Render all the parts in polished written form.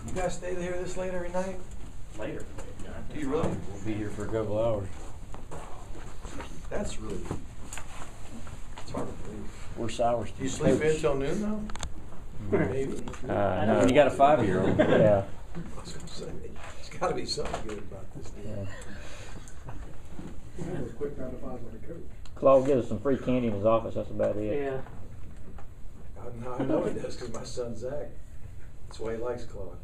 You guys stay here this late every night? Later. Do you really? We'll be here for a couple hours. That's really, it's hard to believe. We're sours. Do you sleep in till noon though? Maybe. No. You got a 5-year-old. Yeah. I was gonna say, there's gotta be something good about this deal. That was quick 9 to 5 on the coach. Claude gives us some free candy in his office. That's about it. Yeah. I know he does because my son Zach, that's why he likes Claude.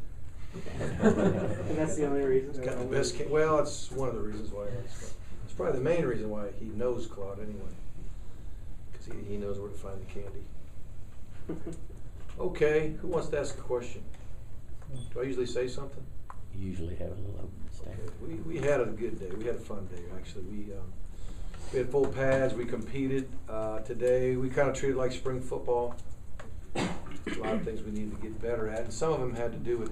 And that's the only reason. He's got the best well, it's one of the reasons why he likes Claude. It's probably the main reason why he knows Claude anyway. Because he knows where to find the candy. Okay, who wants to ask a question? Do I usually say something? You usually have a little open stand. Okay. We had a good day. We had a fun day actually. We had full pads. We competed today. We kind of treated it like spring football. A lot of things we need to get better at, and some of them had to do with,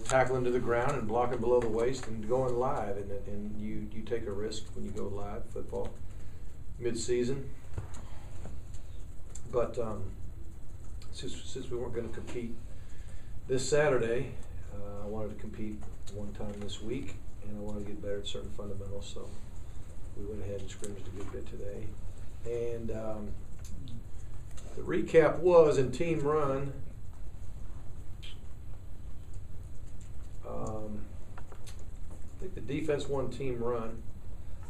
tackling to the ground and blocking below the waist and going live. And you take a risk when you go live football mid-season. But since we weren't going to compete this Saturday, I wanted to compete one time this week, and I wanted to get better at certain fundamentals. So we went ahead and scrimmaged a good bit today. And the recap was in team run. I think the defense won team run.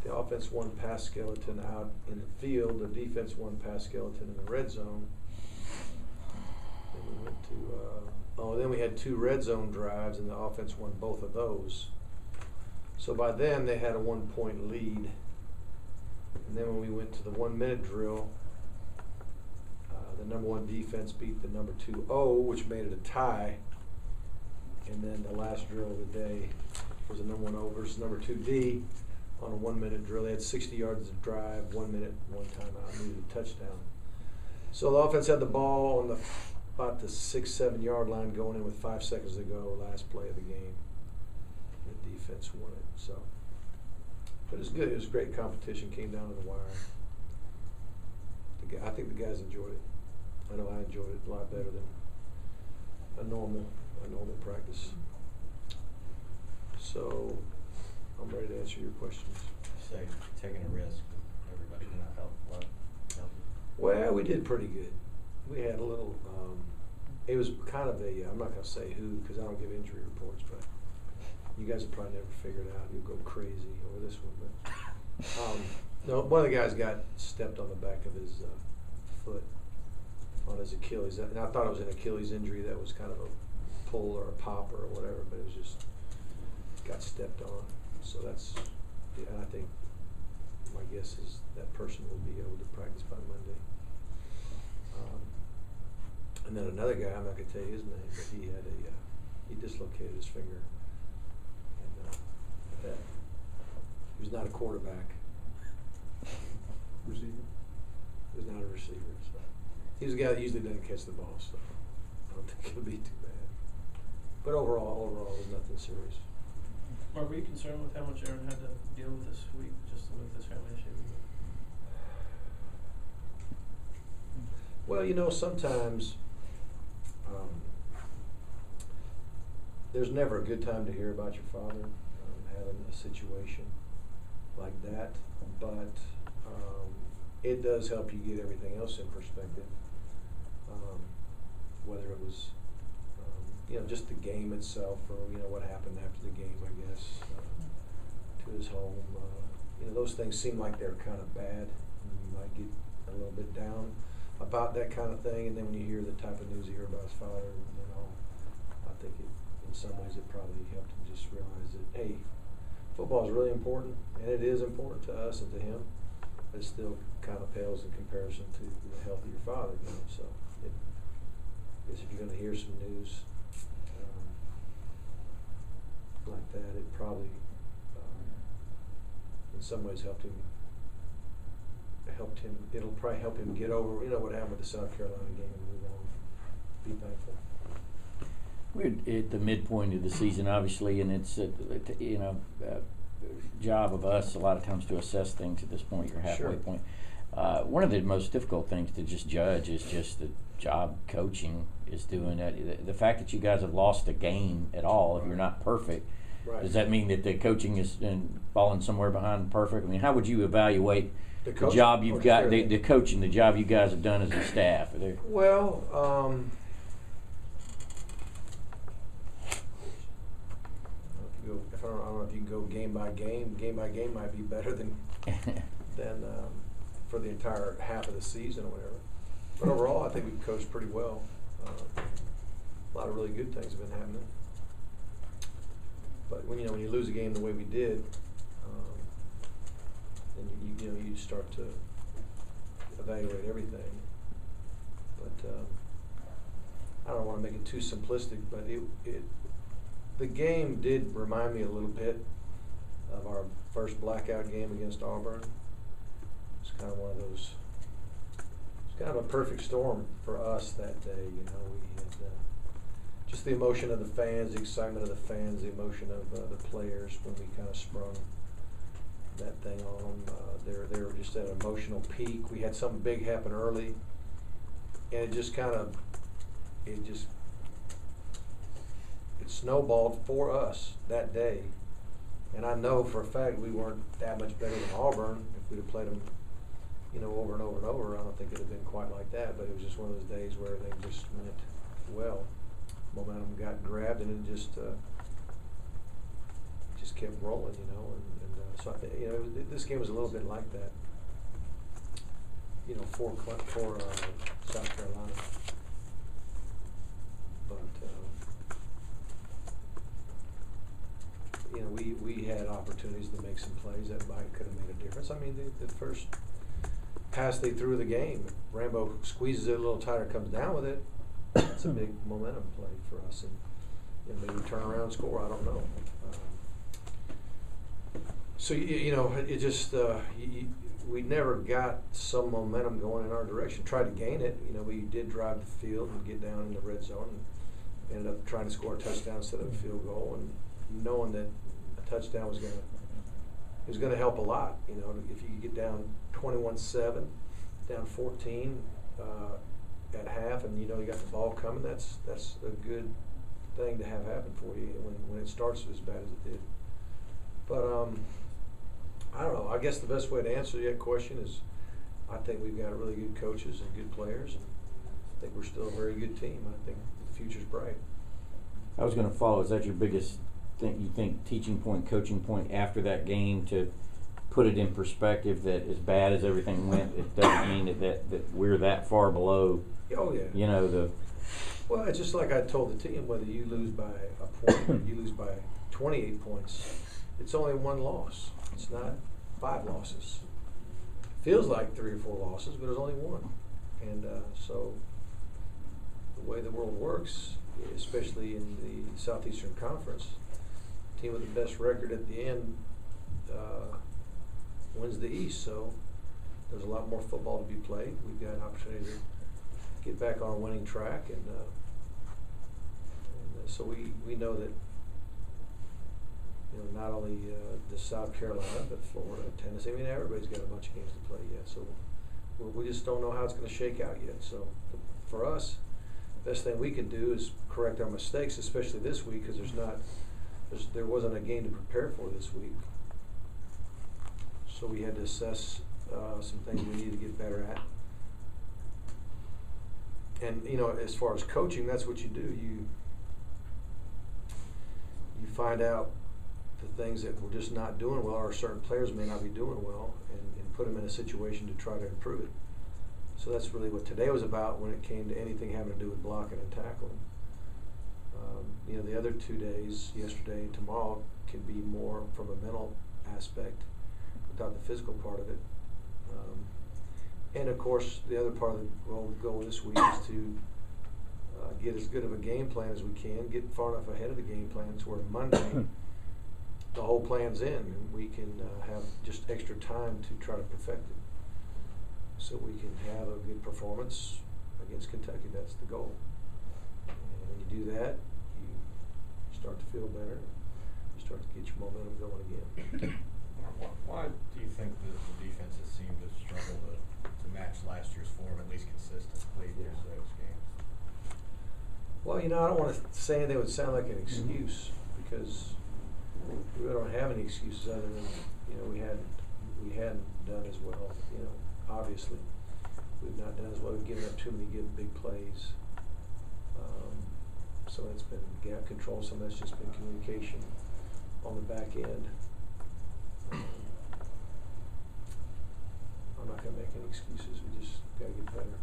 The offense won pass skeleton out in the field. The defense won pass skeleton in the red zone. Then we went to then we had 2 red zone drives, and the offense won both of those. So by then they had a 1-point lead. And then when we went to the 1-minute drill, the number 1 defense beat the number 2 O, which made it a tie. And then the last drill of the day was the number 1 O versus number 2 D on a 1-minute drill. They had 60 yards of drive, 1 minute, 1 timeout, needed a touchdown. So the offense had the ball on about the 6-7 yard line going in with 5 seconds to go, last play of the game. The defense won it. So, but it was good. It was great competition. Came down to the wire. I think the guys enjoyed it. I know I enjoyed it a lot better than a normal practice. So I'm ready to answer your questions. So taking a risk, everybody can help. Well, we did pretty good. We had a little. It was kind of a. I'm not going to say who because I don't give injury reports, but you guys will probably never figure it out. You'll go crazy over this one, but no. One of the guys got stepped on the back of his foot on his Achilles, and I thought it was an Achilles injury that was kind of a pull or a pop or whatever, but it was just got stepped on. So that's, and I think my guess is that person will be able to practice by Monday. And then another guy, I'm not going to tell you his name, but he had he dislocated his finger, and he was not a quarterback. Receiver? He was not a receiver. So he was a guy that usually doesn't catch the ball, so I don't think it'll be too bad. But overall, it was nothing serious. Mark, were you concerned with how much Aaron had to deal with this week, just with this family issue? Well, sometimes there's never a good time to hear about your father having a situation like that, but it does help you get everything else in perspective. Whether it was, just the game itself, or what happened after the game, I guess, to his home. Those things seem like they're kind of bad. You might get a little bit down about that kind of thing, and then when you hear the type of news you hear about his father, I think in some ways it probably helped him just realize that, hey, football is really important, and it is important to us and to him. But it still kind of pales in comparison to the health of your father. So I guess if you're going to hear some news like that, it probably in some ways helped him. It'll probably help him get over what happened with the South Carolina game and move on. Be thankful. We're at the midpoint of the season, obviously, and it's job of us a lot of times to assess things at this point, your halfway Sure. point. One of the most difficult things to just judge is just job coaching is doing that. The fact that you guys have lost a game at all, if you're not perfect, Right. does that mean that the coaching is falling somewhere behind perfect? I mean, how would you evaluate the coaching job you've or got, everything? the coaching, the job you guys have done as a staff? Well, I don't know if you can go game by game. Game by game might be better than for the entire half of the season or whatever. But overall, I think we've coached pretty well. A lot of really good things have been happening. But when you lose a game the way we did, then you start to evaluate everything. But I don't want to make it too simplistic, but the game did remind me a little bit of our first blackout game against Auburn. It's kind of one of those. It's kind of a perfect storm for us that day. We had just the emotion of the fans, the excitement of the fans, the emotion of the players when we kind of sprung that thing on them. They were just at an emotional peak. We had something big happen early, and it snowballed for us that day. And I know for a fact we weren't that much better than Auburn. If we'd have played them, over and over and over, I don't think it'd have been quite like that. But it was just one of those days where everything just went well. Momentum got grabbed, and it just kept rolling, so I think this game was a little bit like that, for South Carolina. But we had opportunities to make some plays that could have made a difference. I mean, the first pass they threw the game, Rambo squeezes it a little tighter, comes down with it. That's a big momentum play for us, and maybe turn around and score. I don't know. So it just we never got some momentum going in our direction. Tried to gain it. We did drive the field and get down in the red zone, and ended up trying to score a touchdown instead of a field goal, and knowing that a touchdown was going to help a lot. If you could get down 21-7, down 14 at half, and you got the ball coming, that's a good thing to have happen for you when it starts as bad as it did. But I don't know. I guess the best way to answer that question is I think we've got really good coaches and good players, and I think we're still a very good team. I think the future's bright. I was going to follow. Is that your biggest thing, you think, teaching point, coaching point after that game, to put it in perspective that as bad as everything went, it doesn't mean that we're that far below? Oh, yeah. Well, it's just like I told the team, whether you lose by a point or you lose by 28 points, it's only one loss. It's not 5 losses. Feels like 3 or 4 losses, but it's only one. And so the way the world works, especially in the Southeastern Conference, the team with the best record at the end wins the East. So there's a lot more football to be played. We've got an opportunity to get back on a winning track, and so we know that not only does South Carolina, but Florida, Tennessee. I mean, everybody's got a bunch of games to play yet. So we just don't know how it's going to shake out yet. So for us, the best thing we can do is correct our mistakes, especially this week, because there wasn't a game to prepare for this week. So we had to assess some things we need to get better at. And as far as coaching, that's what you do. You find out the things that we're just not doing well, or certain players may not be doing well, and put them in a situation to try to improve it. So that's really what today was about when it came to anything having to do with blocking and tackling. The other 2 days, yesterday and tomorrow, can be more from a mental aspect without the physical part of it. And of course, the other part of the goal this week is to get as good of a game plan as we can, get far enough ahead of the game plan to where Monday the whole plan's in, and we can have just extra time to try to perfect it, so we can have a good performance against Kentucky. That's the goal. And when you do that, you start to feel better. You start to get your momentum going again. Why do you think that the defenses seem to struggle to to match last year's form, at least consistently through Yeah. 6 games. Well, I don't want to say anything that would sound like an excuse, because we don't have any excuses other than, we hadn't done as well, obviously. We've not done as well, we've given up too many big plays. So it's been gap control, some of that's just been communication on the back end. I'm not gonna make any excuses, we just gotta get better.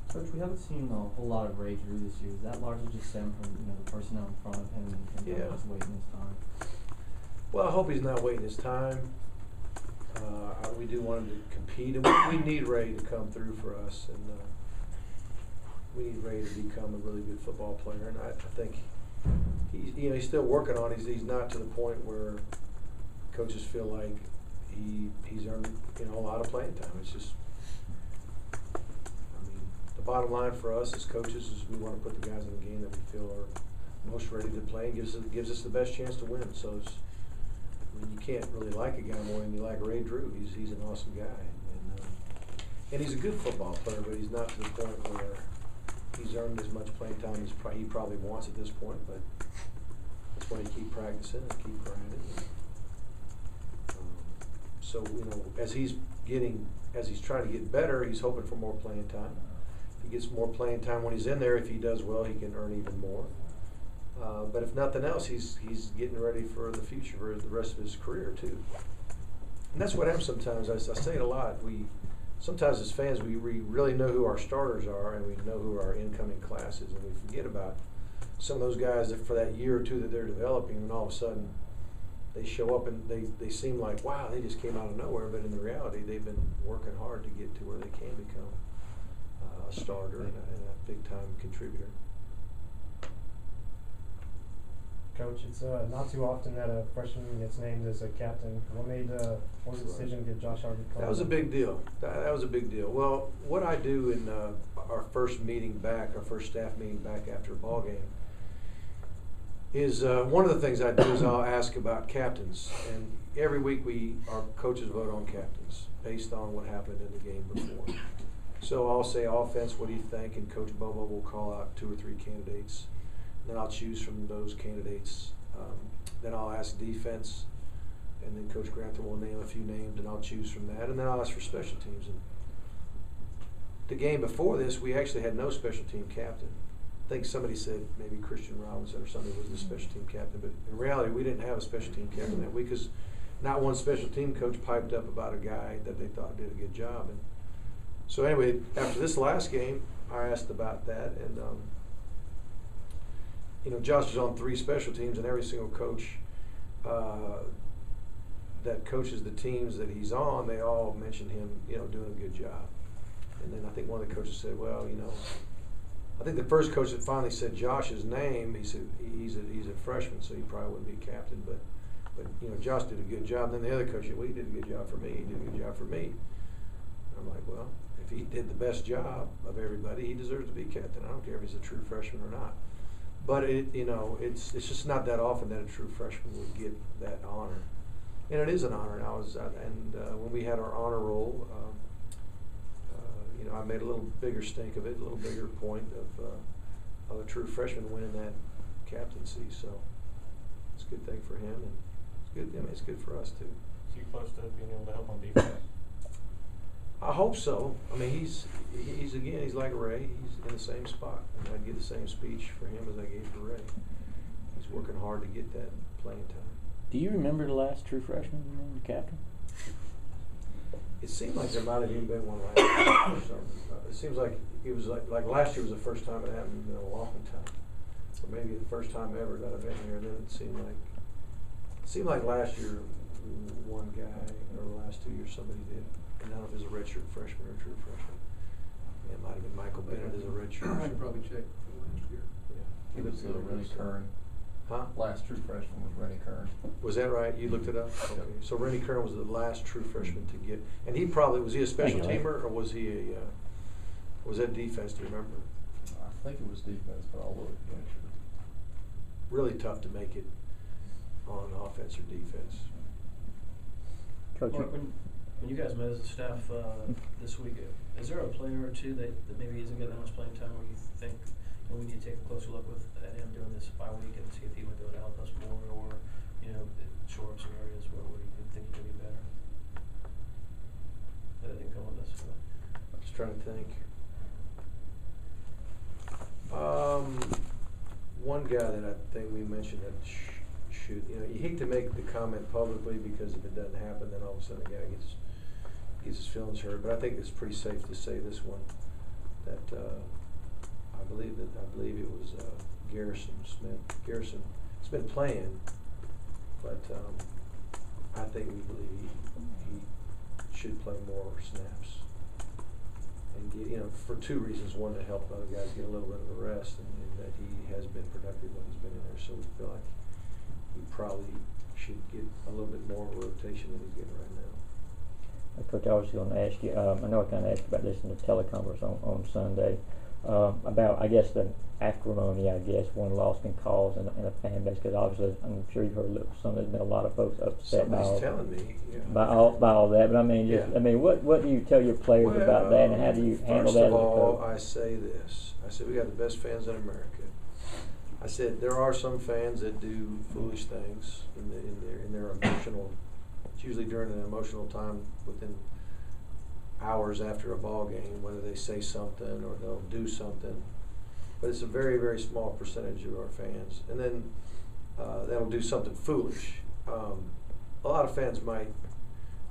Coach, we haven't seen a whole lot of Ray Drew this year. Is that largely just stemmed from the personnel in front of him and Yeah. just waiting his time? Well, I hope he's not waiting his time. We do want him to compete, and we need Ray to come through for us, and we need Ray to become a really good football player. And I think he's still working on it. He's not to the point where coaches feel like he's earned a lot of playing time. It's just, the bottom line for us as coaches is we want to put the guys in the game that we feel are most ready to play and gives us the best chance to win. So you can't really like a guy more than you like Ray Drew. He's an awesome guy, and he's a good football player, but he's not to the point where he's earned as much playing time as he probably wants at this point. But that's why you keep practicing and keep grinding. So as he's trying to get better, he's hoping for more playing time. If he gets more playing time when he's in there, if he does well, he can earn even more. But if nothing else, he's getting ready for the future, for the rest of his career too. And that's what happens sometimes. I say it a lot. Sometimes as fans, we really know who our starters are, and we know who our incoming class is, and we forget about some of those guys that for that year or two that they're developing, and all of a sudden they show up and they seem like, wow, they just came out of nowhere. But in the reality, they've been working hard to get to where they can become a starter and a big-time contributor. Coach, it's not too often that a freshman gets named as a captain. What was the decision to get Josh Harvey called? That was a big deal. That was a big deal. Well, what I do in our first staff meeting back after a ball game, is one of the things I do is I'll ask about captains. And every week our coaches vote on captains based on what happened in the game before. So I'll say offense, what do you think? And Coach Bobo will call out 2 or 3 candidates. Then I'll choose from those candidates. Then I'll ask defense, and then Coach Grantham will name a few names, and I'll choose from that. And then I'll ask for special teams. And the game before this, we actually had no special team captain. I think somebody said maybe Christian Robinson or somebody was the special team captain, but in reality, we didn't have a special team captain that week because not one special team coach piped up about a guy that they thought did a good job. And so anyway, after this last game, I asked about that, and Josh is on 3 special teams, and every single coach that coaches the teams that he's on, they all mention him, doing a good job. And then I think one of the coaches said, well, I think the first coach that finally said Josh's name, he said he's a freshman, so he probably wouldn't be captain, but Josh did a good job. And then the other coach said, well, he did a good job for me. He did a good job for me. And I'm like, well, if he did the best job of everybody, he deserves to be captain. I don't care if he's a true freshman or not. But it's just not that often that a true freshman would get that honor, and it is an honor. And when we had our honor roll, I made a little bigger stink of it, a little bigger point of a true freshman winning that captaincy. So it's a good thing for him, and it's good. It's good for us too. Is he close to being able to help on defense? I hope so. I mean, he's like Ray. He's in the same spot, and I'd give the same speech for him as I gave for Ray. He's working hard to get that playing time. Do you remember the last true freshman named captain? It seemed like there might have even been one last year or something. It seems like it was like last year was the first time it happened in a long time, or maybe the first time ever that I've been here. And then it seemed like last year one guy, or the last 2 years somebody did. And I don't know if it was a redshirt freshman or a true freshman. It might have been Michael Bennett as a redshirt. I could probably check last year. Yeah. It was Rennie Kern. Huh? Last true freshman was Rennie Kern. Was that right? You looked it up? Okay. So Rennie Kern was the last true freshman to get, and he probably, was he a special teamer, or was he was that defense, do you remember? I think it was defense, but I'll look. Yeah, sure. Really tough to make it on offense or defense. Coach, when you guys met as a staff this week, is there a player or two that maybe isn't getting that much playing time where you think we need to take a closer look at him doing this bye week and see if he would do it to help us more, or shore up some areas where you could think he could be better? That didn't come on this. I'm just trying to think. One guy that I think we mentioned that should, you hate to make the comment publicly because if it doesn't happen, then all of a sudden the guy gets his feelings hurt. But I think it's pretty safe to say this one that I believe it was Garrison Smith. Garrison's been playing, but I think we believe he should play more snaps. And get, for two reasons: one, to help other guys get a little bit of a rest, and that he has been productive when he's been in there. So we feel like he probably should get a little bit more rotation than he's getting right now. Coach, I was going to ask you. I know I kind of asked about this in the teleconference on Sunday about, I guess, the acrimony, one loss can cause in a fan base, because obviously I'm sure you've heard there's been a lot of folks upset by all that. But I mean, what do you tell your players about that, and how do you handle that? First of all, I say this. I said we got the best fans in America. I said there are some fans that do foolish things in their emotional. It's usually during an emotional time within hours after a ball game, whether they say something or they'll do something. But it's a very, very small percentage of our fans. And then that'll do something foolish. A lot of fans might,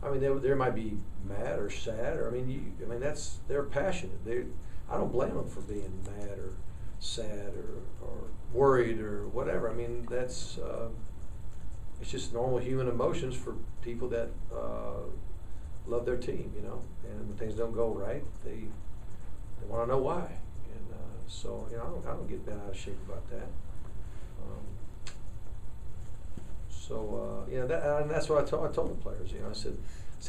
they might be mad or sad, or they're passionate. I don't blame them for being mad or sad or worried or whatever. That's it's just normal human emotions for people that love their team, and when things don't go right, they want to know why. And so I don't get bent out of shape about that. And that's what I told the players. I said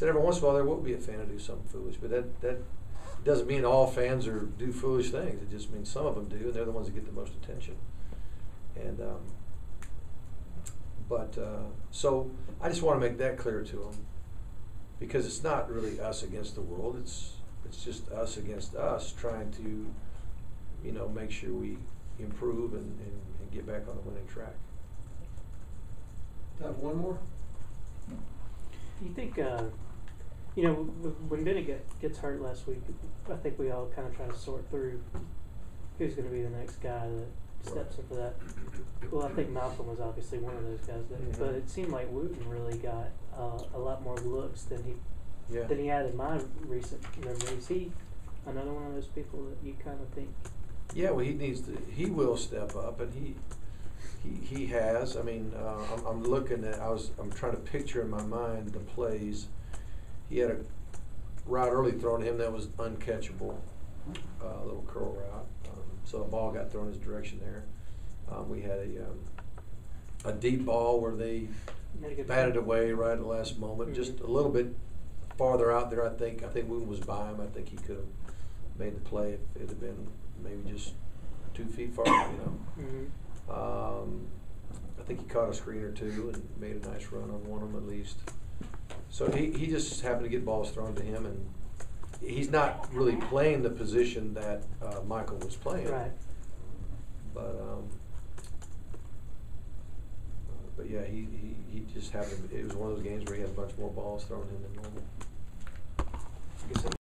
every once in a while there will be a fan who do something foolish, but that doesn't mean all fans do foolish things. It just means some of them do, and they're the ones that get the most attention. And so I just want to make that clear to them, because it's not really us against the world. It's just us against us, trying to make sure we improve and get back on the winning track. Have one more? Do you think, when Bennett gets hurt last week, I think we all kind of try to sort through who's going to be the next guy that steps into that. Well, I think Malcolm was obviously one of those guys, but it seemed like Wooten really got a lot more looks than he had in my recent memory. Is he another one of those people that you kind of think? Yeah, well, he will step up, and he has. I'm looking at. I'm trying to picture in my mind the plays. He had a route early thrown to him that was uncatchable, a little curl route. So a ball got thrown his direction there. We had a deep ball where they batted away right at the last moment, just a little bit farther out there. I think Wooten was by him. I think he could have made the play if it had been maybe just 2 feet farther. I think he caught a screen or two and made a nice run on one of them at least. So he just happened to get balls thrown to him, and he's not really playing the position that Michael was playing. Right. But yeah, he just happened. It was one of those games where he had a bunch more balls thrown to him than normal.